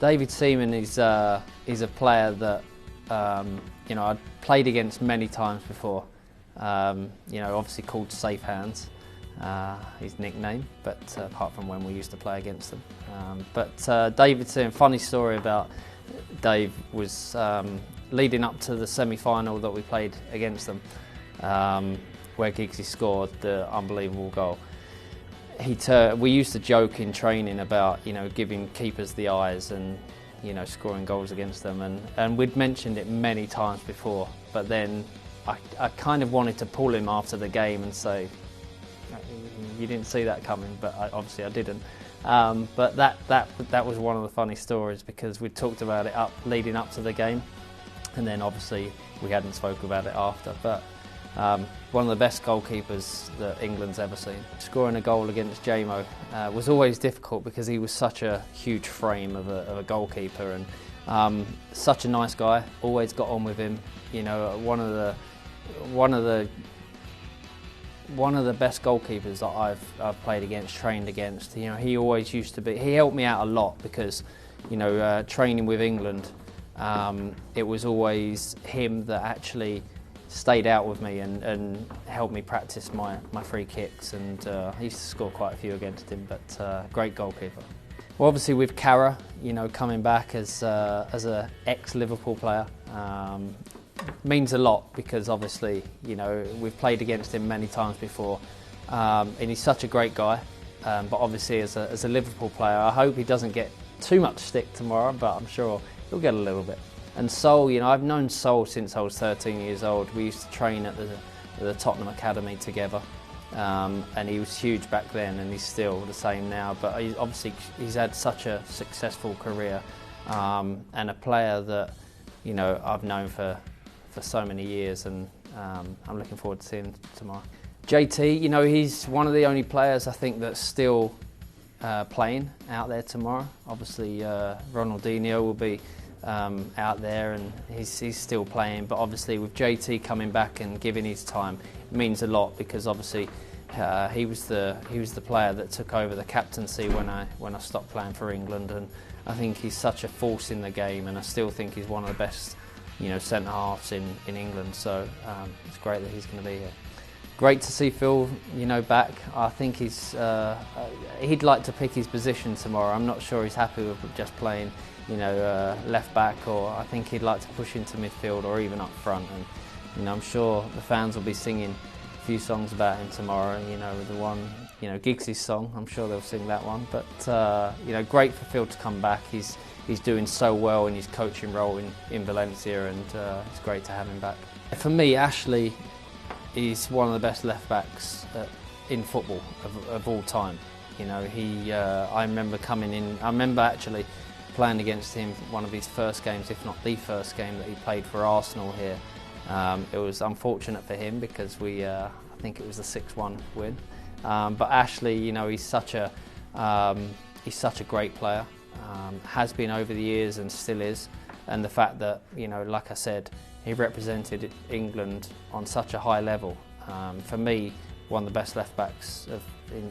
David Seaman is a player that I'd played against many times before. Obviously called Safe Hands, his nickname, but apart from when we used to play against them. David Seaman, funny story about Dave was leading up to the semi-final that we played against them, where Giggsy scored the unbelievable goal. We used to joke in training about giving keepers the eyes and scoring goals against them, and we'd mentioned it many times before. But then I kind of wanted to pull him after the game and say, "You didn't see that coming," but obviously I didn't. But that was one of the funny stories, because we talked about it leading up to the game, and then obviously we hadn't spoken about it after. But one of the best goalkeepers that England's ever seen. Scoring a goal against Gemma was always difficult, because he was such a huge frame of a goalkeeper, and such a nice guy. Always got on with him. One of the best goalkeepers that I've played against, trained against. He always used to be. He helped me out a lot, because training with England, it was always him that actually stayed out with me and helped me practice my free kicks, and I used to score quite a few against him, but great goalkeeper. Well, obviously with Cara, coming back as a ex-Liverpool player, means a lot, because obviously, we've played against him many times before, and he's such a great guy, but obviously as a Liverpool player, I hope he doesn't get too much stick tomorrow, but I'm sure he'll get a little bit. And Sol, I've known Sol since I was 13 years old. We used to train at the Tottenham Academy together, and he was huge back then, and he's still the same now. But he's had such a successful career, and a player that I've known for so many years, and I'm looking forward to seeing him tomorrow. JT, he's one of the only players I think that's still playing out there tomorrow. Obviously, Ronaldinho will be out there, and he's still playing, but obviously with JT coming back and giving his time, it means a lot, because obviously he was the player that took over the captaincy when I stopped playing for England, and I think he's such a force in the game, and I still think he's one of the best centre halves in England. So it's great that he's going to be here. Great to see Phil back. I think he'd like to pick his position tomorrow. I'm not sure he's happy with just playing left back, or I think he'd like to push into midfield or even up front, and I'm sure the fans will be singing a few songs about him tomorrow, the one, Giggsy's song, I'm sure they'll sing that one, but great for Phil to come back. He's doing so well in his coaching role in Valencia, and it's great to have him back. For me, Ashley is one of the best left backs in football of all time. I remember coming in, I remember actually playing against him one of his first games, if not the first game that he played for Arsenal here. It was unfortunate for him, because I think it was a 6-1 win. But Ashley, he's such a great player, has been over the years and still is. And the fact that, like I said, he represented England on such a high level. For me, one of the best left backs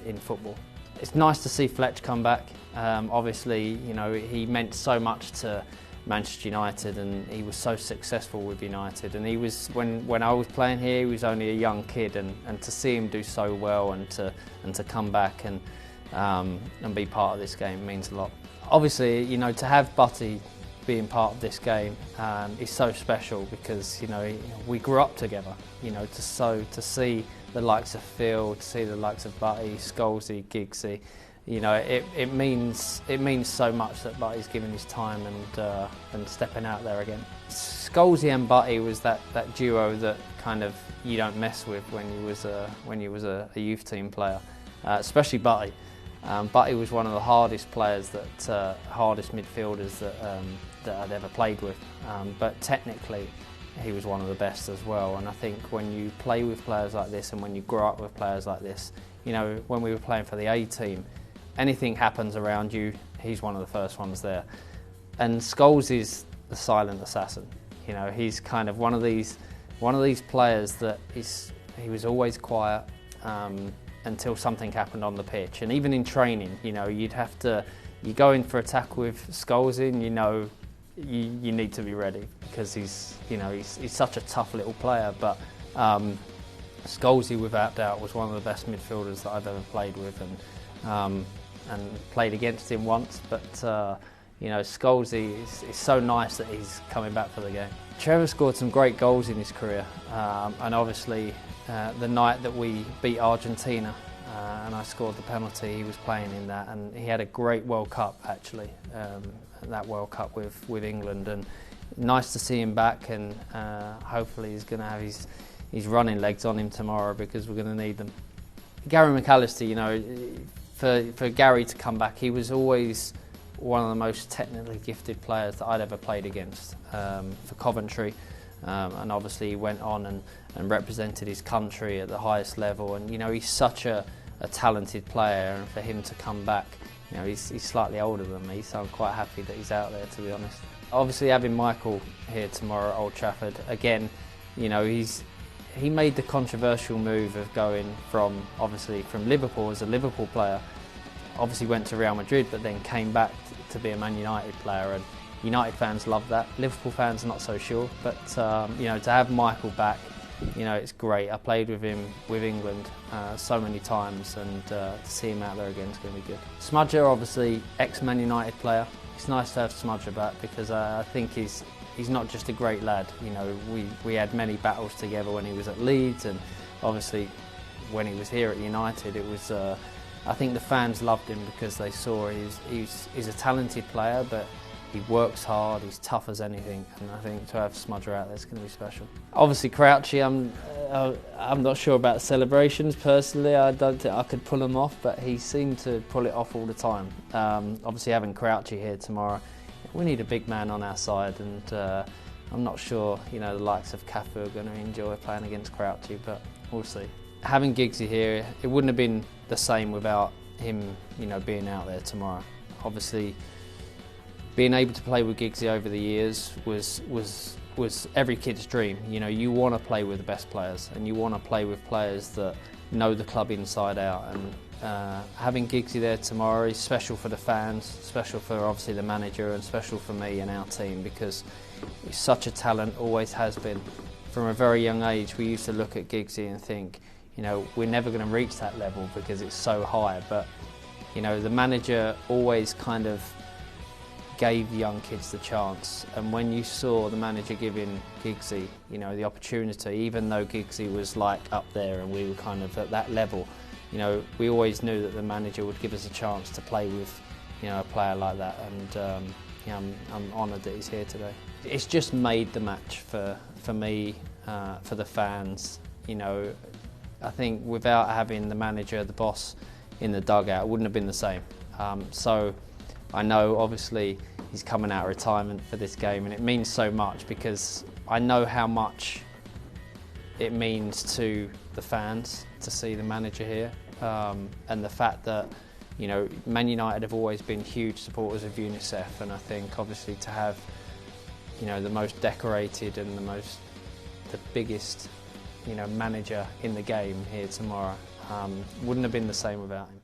in football. It's nice to see Fletch come back. Obviously, he meant so much to Manchester United, and he was so successful with United. And he was, when I was playing here, he was only a young kid, and to see him do so well, and to come back and be part of this game means a lot. Obviously, to have Butty being part of this game is so special, because we grew up together. To see the likes of Phil, to see the likes of Butty, Scholesy, Giggsy, it means so much that Butty's given his time and stepping out there again. Scholesy and Butty was that duo that kind of you don't mess with when you was a youth team player, especially Butty. Butty was one of the hardest players, hardest midfielders that I'd ever played with. But technically, he was one of the best as well. And I think when you play with players like this, and when you grow up with players like this, when we were playing for the A team, anything happens around you, he's one of the first ones there. And Scholes is the silent assassin. He's kind of one of these players that he was always quiet until something happened on the pitch. And even in training, you'd have to you go in for a tackle with Scholes in, you know you need to be ready, because he's such a tough little player. But Scholes, without doubt, was one of the best midfielders that I've ever played with, and played against him once. But Scholes is so nice that he's coming back for the game. Trevor scored some great goals in his career, and obviously the night that we beat Argentina and I scored the penalty, he was playing in that, and he had a great World Cup actually, that World Cup with England, and nice to see him back, and hopefully he's going to have his running legs on him tomorrow, because we're going to need them. Gary McAllister, for Gary to come back, he was always one of the most technically gifted players that I'd ever played against for Coventry, and obviously he went on and represented his country at the highest level, and he's such a talented player, and for him to come back, he's slightly older than me, so I'm quite happy that he's out there, to be honest. Obviously having Michael here tomorrow at Old Trafford, again, he made the controversial move of going from Liverpool as a Liverpool player, obviously went to Real Madrid, but then came back to be a Man United player, and United fans love that. Liverpool fans not so sure, but to have Michael back, it's great. I played with him with England so many times, and to see him out there again is going to be good. Smudger, obviously ex-Man United player. It's nice to have Smudger back, because I think he's not just a great lad. We had many battles together when he was at Leeds, and obviously when he was here at United, it was. I think the fans loved him because they saw he's a talented player, but he works hard, he's tough as anything, and I think to have Smudger out there is going to be special. Obviously Crouchy, I'm not sure about celebrations personally. I don't think I could pull them off, but he seemed to pull it off all the time. Obviously having Crouchy here tomorrow, we need a big man on our side, and I'm not sure the likes of Cafu are going to enjoy playing against Crouchy, but we'll see. Having Giggsy here, it wouldn't have been the same without him being out there tomorrow. Obviously being able to play with Giggsy over the years was every kid's dream. You want to play with the best players, and you want to play with players that know the club inside out, and having Giggsy there tomorrow is special for the fans, special for obviously the manager, and special for me and our team, because he's such a talent, always has been. From a very young age we used to look at Giggsy and think, we're never going to reach that level because it's so high, but the manager always kind of gave young kids the chance, and when you saw the manager giving Giggsy the opportunity, even though Giggsy was like up there and we were kind of at that level, we always knew that the manager would give us a chance to play with a player like that, and I'm honoured that he's here today. It's just made the match for me, for the fans. I think without having the manager, the boss in the dugout, it wouldn't have been the same. So I know obviously he's coming out of retirement for this game, and it means so much, because I know how much it means to the fans to see the manager here, and the fact that Man United have always been huge supporters of UNICEF, and I think obviously to have the most decorated and the biggest manager in the game here tomorrow wouldn't have been the same without him.